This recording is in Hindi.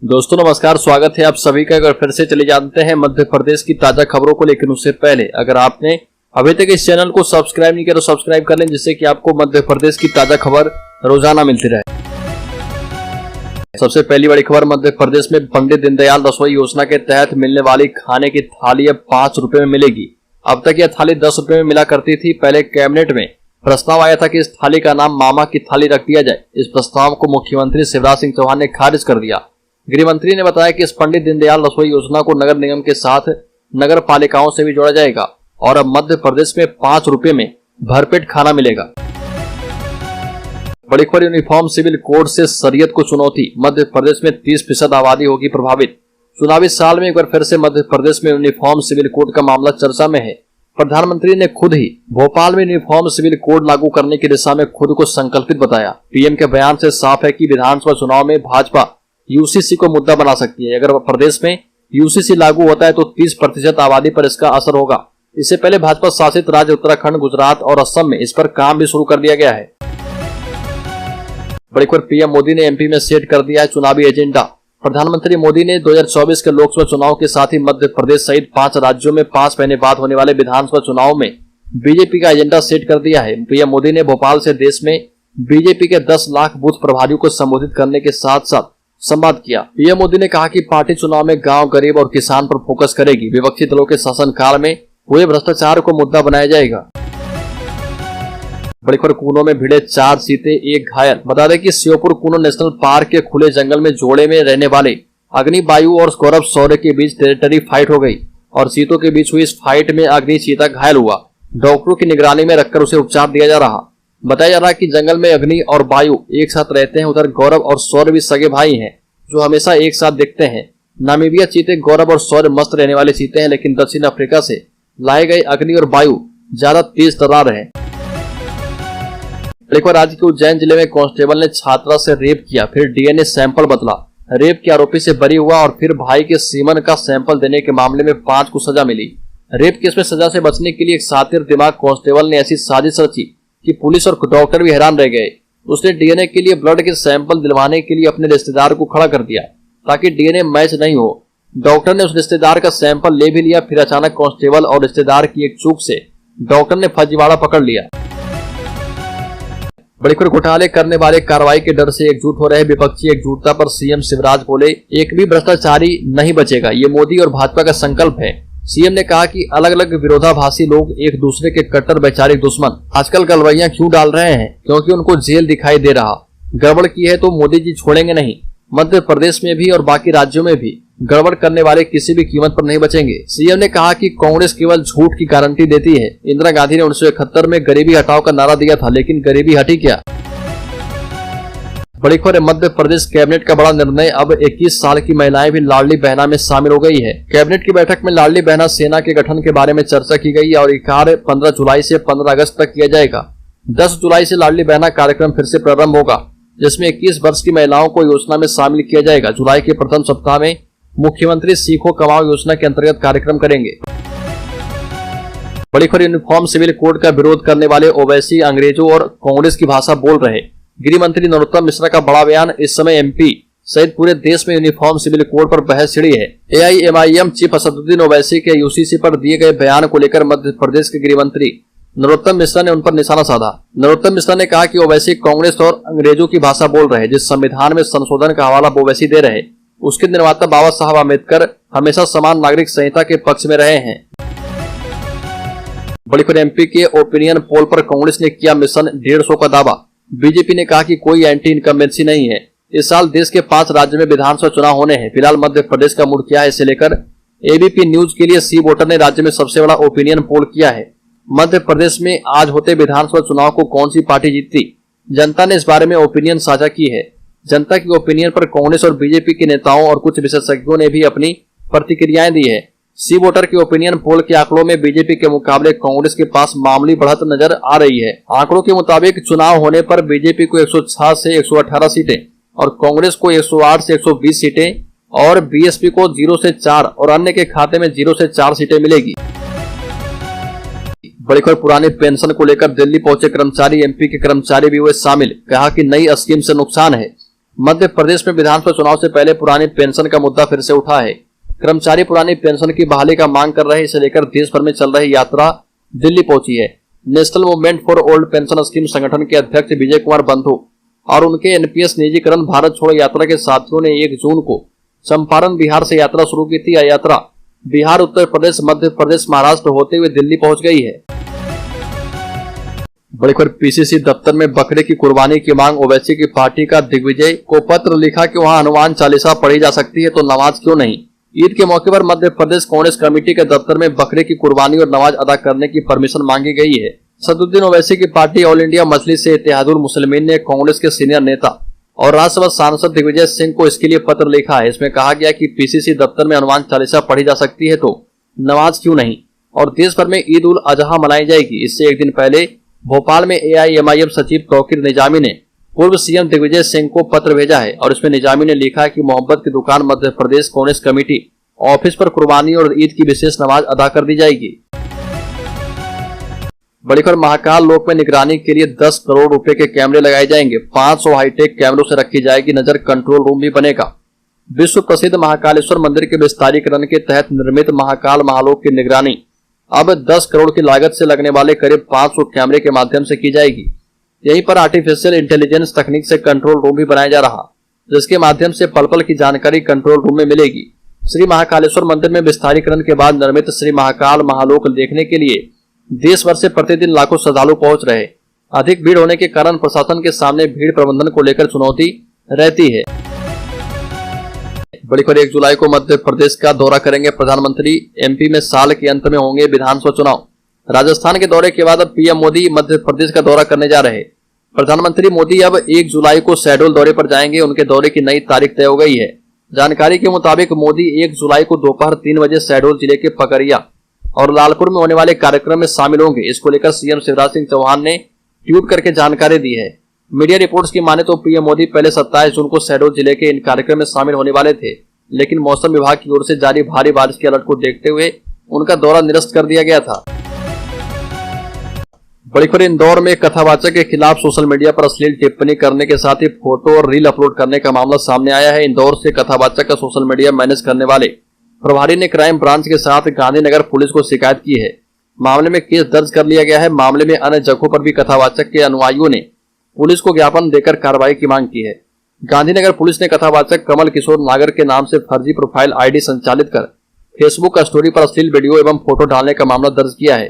दोस्तों नमस्कार, स्वागत है आप सभी का। अगर फिर से चले जानते हैं मध्य प्रदेश की ताजा खबरों को, लेकिन उससे पहले अगर आपने अभी तक इस चैनल को सब्सक्राइब नहीं किया तो सब्सक्राइब कर लें, जिससे कि आपको मध्य प्रदेश की ताजा खबर रोजाना मिलती रहे। सबसे पहली बड़ी खबर, मध्य प्रदेश में पंडित दीनदयाल रसोई योजना के तहत मिलने वाली खाने की थाली अब 5 रुपए में मिलेगी। अब तक यह थाली 10 रुपए में मिला करती थी। पहले कैबिनेट में प्रस्ताव आया था कि इस थाली का नाम मामा की थाली रख दिया जाए। इस प्रस्ताव को मुख्यमंत्री शिवराज सिंह चौहान ने खारिज कर दिया। गृह मंत्री ने बताया कि इस पंडित दीनदयाल रसोई योजना को नगर निगम के साथ नगर पालिकाओं से भी जोड़ा जाएगा और अब मध्य प्रदेश में 5 रुपए में भरपेट खाना मिलेगा। बड़ी खबर, यूनिफॉर्म सिविल कोड से शरीयत को चुनौती, मध्य प्रदेश में 30% आबादी होगी प्रभावित। चुनावी साल में एक बार फिर से मध्य प्रदेश में यूनिफॉर्म सिविल कोड का मामला चर्चा में है। प्रधानमंत्री ने खुद ही भोपाल में यूनिफॉर्म सिविल कोड लागू करने की दिशा में खुद को संकल्पित बताया। पीएम के बयान से साफ है कि विधानसभा चुनाव में भाजपा यूसीसी को मुद्दा बना सकती है। अगर प्रदेश में यूसीसी लागू होता है तो 30% आबादी पर इसका असर होगा। इससे पहले भाजपा शासित राज्य उत्तराखंड, गुजरात और असम में इस पर काम भी शुरू कर दिया गया है। बड़ी खबर, पीएम मोदी ने एमपी में सेट कर दिया है चुनावी एजेंडा। प्रधानमंत्री मोदी ने 2024 के लोकसभा चुनाव के साथ ही मध्य प्रदेश सहित 5 राज्यों में 5 महीने बाद होने वाले विधानसभा चुनाव में बीजेपी का एजेंडा सेट कर दिया है। पीएम मोदी ने भोपाल से देश में बीजेपी के 10 लाख बूथ प्रभारियों को संबोधित करने के साथ साथ संवाद किया। पीएम मोदी ने कहा कि पार्टी चुनाव में गांव, गरीब और किसान पर फोकस करेगी। विपक्षी दलों के शासनकाल में हुए भ्रष्टाचार को मुद्दा बनाया जाएगा। बड़ी खबर, कूनो में भिड़े 4 चीते, 1 घायल। बता दें कि श्योपुर कूनो नेशनल पार्क के खुले जंगल में जोड़े में रहने वाले अग्नि बायु और गौरव शौर्य के बीच टेरिटरी फाइट हो गई और चीतों के बीच हुई इस फाइट में अग्नि चीता घायल हुआ। डॉक्टरों की निगरानी में रखकर उसे उपचार दिया जा रहा। बताया जा रहा है कि जंगल में अग्नि और वायु एक साथ रहते हैं। उधर गौरव और शौर्य भी सगे भाई हैं जो हमेशा एक साथ दिखते हैं। नामीबिया चीते गौरव और शौर्य मस्त रहने वाले चीते हैं, लेकिन दक्षिण अफ्रीका से लाए गए अग्नि और वायु ज्यादा तेज तर्रार है। एक बार राज्य के उज्जैन जिले में कांस्टेबल ने छात्रा से रेप किया, फिर डीएनए सैंपल बदला। रेप के आरोपी से बरी हुआ और फिर भाई के सीमन का सैंपल देने के मामले में 5 को सजा मिली। रेप केस में सजा से बचने के लिए एक शातिर दिमाग कांस्टेबल ने ऐसी साजिश रची कि पुलिस और डॉक्टर भी हैरान रह गए। उसने डीएनए के लिए ब्लड के सैंपल दिलवाने के लिए अपने रिश्तेदार को खड़ा कर दिया ताकि डीएनए मैच नहीं हो। डॉक्टर ने उस रिश्तेदार का सैंपल ले भी लिया, फिर अचानक कांस्टेबल और रिश्तेदार की एक चूक से डॉक्टर ने फर्जीवाड़ा पकड़ लिया। बड़ी खबर, घोटाले करने वाले कार्रवाई के डर से एकजुट हो रहे विपक्षी एकजुटता पर सीएम शिवराज बोले, एक भी भ्रष्टाचारी नहीं बचेगा। ये मोदी और भाजपा का संकल्प है। सीएम ने कहा कि अलग अलग विरोधाभासी लोग एक दूसरे के कट्टर वैचारिक दुश्मन आजकल गलवैया क्यों डाल रहे हैं, क्योंकि उनको जेल दिखाई दे रहा। गड़बड़ की है तो मोदी जी छोड़ेंगे नहीं। मध्य प्रदेश में भी और बाकी राज्यों में भी गड़बड़ करने वाले किसी भी कीमत पर नहीं बचेंगे। सीएम ने कहा कि कांग्रेस केवल झूठ की गारंटी देती है। इंदिरा गांधी ने 1971 में गरीबी हटाओ का नारा दिया था, लेकिन गरीबी हटी क्या? बड़ी खबर, मध्य प्रदेश कैबिनेट का बड़ा निर्णय, अब 21 साल की महिलाएं भी लाडली बहना में शामिल हो गई है। कैबिनेट की बैठक में लाडली बहना सेना के गठन के बारे में चर्चा की गई और ये कार्य 15 जुलाई से 15 अगस्त तक किया जाएगा। 10 जुलाई से लाडली बहना कार्यक्रम फिर से प्रारंभ होगा, जिसमें 21 वर्ष की महिलाओं को योजना में शामिल किया जाएगा। जुलाई के प्रथम सप्ताह में मुख्यमंत्री सीखो कमाओ योजना के अंतर्गत कार्यक्रम करेंगे। बड़ी खबर, यूनिफॉर्म सिविल कोड का विरोध करने वाले ओवैसी अंग्रेजों और कांग्रेस की भाषा बोल रहे। गृह मंत्री नरोत्तम मिश्रा का बड़ा बयान, इस समय एमपी सहित पूरे देश में यूनिफॉर्म सिविल कोड पर बहस छिड़ी है। एआईएमआईएम चीफ असदुद्दीन ओवैसी के यूसीसी पर दिए गए बयान को लेकर मध्य प्रदेश के गृह मंत्री नरोत्तम मिश्रा ने उन पर निशाना साधा। नरोत्तम मिश्रा ने कहा कि ओवैसी कांग्रेस और अंग्रेजों की भाषा बोल रहे, जिस संविधान में संशोधन का हवाला ओवैसी दे रहे, उसके निर्माता बाबा साहब अम्बेडकर हमेशा समान नागरिक संहिता के पक्ष में रहे हैं। बड़ी खबर, एमपी के ओपिनियन पोल पर कांग्रेस ने किया मिशन 150 का दावा। बीजेपी ने कहा कि कोई एंटी इनकम्बेंसी नहीं है। इस साल देश के 5 राज्यों में विधानसभा चुनाव होने हैं। फिलहाल मध्य प्रदेश का मूड क्या है, इसे लेकर एबीपी न्यूज के लिए सी वोटर ने राज्य में सबसे बड़ा ओपिनियन पोल किया है। मध्य प्रदेश में आज होते विधानसभा चुनाव को कौन सी पार्टी जीतती, जनता ने इस बारे में ओपिनियन साझा की है। जनता की ओपिनियन पर कांग्रेस और बीजेपी के नेताओं और कुछ विशेषज्ञों ने भी अपनी प्रतिक्रियाएं दी है। सी वोटर के ओपिनियन पोल के आंकड़ों में बीजेपी के मुकाबले कांग्रेस के पास मामूली बढ़त नजर आ रही है। आंकड़ों के मुताबिक चुनाव होने पर बीजेपी को 106 से 118 सीटें और कांग्रेस को 108 से 120 सीटें और बीएसपी को 0 से 4 और अन्य के खाते में 0 से 4 सीटें मिलेगी। बड़ी खबर, पुरानी पेंशन को लेकर दिल्ली पहुंचे कर्मचारी, एमपी के कर्मचारी भी हुए शामिल। कहा कि नई स्कीम से नुकसान है। मध्य प्रदेश में विधानसभा चुनाव से पहले पुरानी पेंशन का मुद्दा फिर से उठा है। कर्मचारी पुरानी पेंशन की बहाली का मांग कर रहे हैं। इसे लेकर देश भर में चल रही यात्रा दिल्ली पहुंची है। National movement for old pension scheme संगठन के अध्यक्ष विजय कुमार बंधु और उनके एनपीएस निजीकरण भारत छोड़ो यात्रा के साथियों ने 1 जून को चंपारण बिहार से यात्रा शुरू की थी। यह यात्रा बिहार, उत्तर प्रदेश, मध्य प्रदेश, महाराष्ट्र होते हुए दिल्ली पहुंच गई है। बड़ी खबर, पीसीसी दफ्तर में बकरे की कुर्बानी की मांग। ओवैसी की पार्टी का दिग्विजय को पत्र लिखा कि वहां हनुमान चालीसा पढ़ी जा सकती है तो नमाज क्यों नहीं। ईद के मौके पर मध्य प्रदेश कांग्रेस कमेटी के दफ्तर में बकरे की कुर्बानी और नमाज अदा करने की परमिशन मांगी गई है। सदुद्दीन ओवैसी की पार्टी ऑल इंडिया मजलिस से इत्तेहादुल मुस्लिमीन ने कांग्रेस के सीनियर नेता और राज्यसभा सांसद दिग्विजय सिंह को इसके लिए पत्र लिखा है। इसमें कहा गया कि पीसीसी दफ्तर में हनुमान चालीसा पढ़ी जा सकती है तो नमाज क्यों नहीं, और देश भर में ईद उल अजहा मनाई जाएगी। इससे एक दिन पहले भोपाल में एआईएमआईएम सचिव तौकीर निजामी ने पूर्व सीएम दिग्विजय सिंह को पत्र भेजा है और इसमें निजामी ने लिखा है कि मोहब्बत की दुकान मध्य प्रदेश कांग्रेस कमेटी ऑफिस पर कुर्बानी और ईद की विशेष नमाज अदा कर दी जाएगी। बड़ी खबर, महाकाल लोक में निगरानी के लिए 10 करोड़ रुपए के कैमरे लगाए जाएंगे। 500 हाईटेक कैमरों से रखी जाएगी नजर। कंट्रोल रूम भी बनेगा। विश्व प्रसिद्ध महाकालेश्वर मंदिर के विस्तारीकरण के तहत निर्मित महाकाल महालोक की निगरानी अब 10 करोड़ की लागत से लगने वाले करीब 500 कैमरे के माध्यम से की जाएगी। यहीं पर आर्टिफिशियल इंटेलिजेंस तकनीक से कंट्रोल रूम भी बनाया जा रहा, जिसके माध्यम से पल पल की जानकारी कंट्रोल रूम में मिलेगी। श्री महाकालेश्वर मंदिर में विस्तारीकरण के बाद निर्मित श्री महाकाल महालोक देखने के लिए देश भर से प्रतिदिन लाखों श्रद्धालु पहुंच रहे। अधिक भीड़ होने के कारण प्रशासन के सामने भीड़ प्रबंधन को लेकर चुनौती रहती है। बड़ी खबर, 1 जुलाई को मध्य प्रदेश का दौरा करेंगे प्रधानमंत्री। एमपी में साल के अंत में होंगे विधानसभा चुनाव। राजस्थान के दौरे के बाद अब पीएम मोदी मध्य प्रदेश का दौरा करने जा रहे हैं। प्रधानमंत्री मोदी अब 1 जुलाई को शहडोल दौरे पर जाएंगे। उनके दौरे की नई तारीख तय हो गई है। जानकारी के मुताबिक मोदी 1 जुलाई को दोपहर 3 बजे शहडोल जिले के पकरिया और लालपुर में होने वाले कार्यक्रम में शामिल होंगे। इसको लेकर सीएम शिवराज सिंह चौहान ने ट्वीट करके जानकारी दी है। मीडिया रिपोर्ट्स की माने तो पीएम मोदी पहले 27 जून को शहडोल जिले के इन कार्यक्रम में शामिल होने वाले थे, लेकिन मौसम विभाग की ओर से जारी भारी बारिश के अलर्ट को देखते हुए उनका दौरा निरस्त कर दिया गया था। बड़ी खबर, इंदौर में कथावाचक के खिलाफ सोशल मीडिया पर अश्लील टिप्पणी करने के साथ ही फोटो और रील अपलोड करने का मामला सामने आया है। इंदौर से कथावाचक का सोशल मीडिया मैनेज करने वाले प्रभारी ने क्राइम ब्रांच के साथ गांधीनगर पुलिस को शिकायत की है। मामले में केस दर्ज कर लिया गया है। मामले में अन्य जगहों पर भी कथावाचक के अनुयायियों ने पुलिस को ज्ञापन देकर कार्रवाई की मांग की है। गांधीनगर पुलिस ने कथावाचक कमल किशोर नागर के नाम से फर्जी प्रोफाइल आईडी संचालित कर फेसबुक स्टोरी पर अश्लील वीडियो एवं फोटो डालने का मामला दर्ज किया है।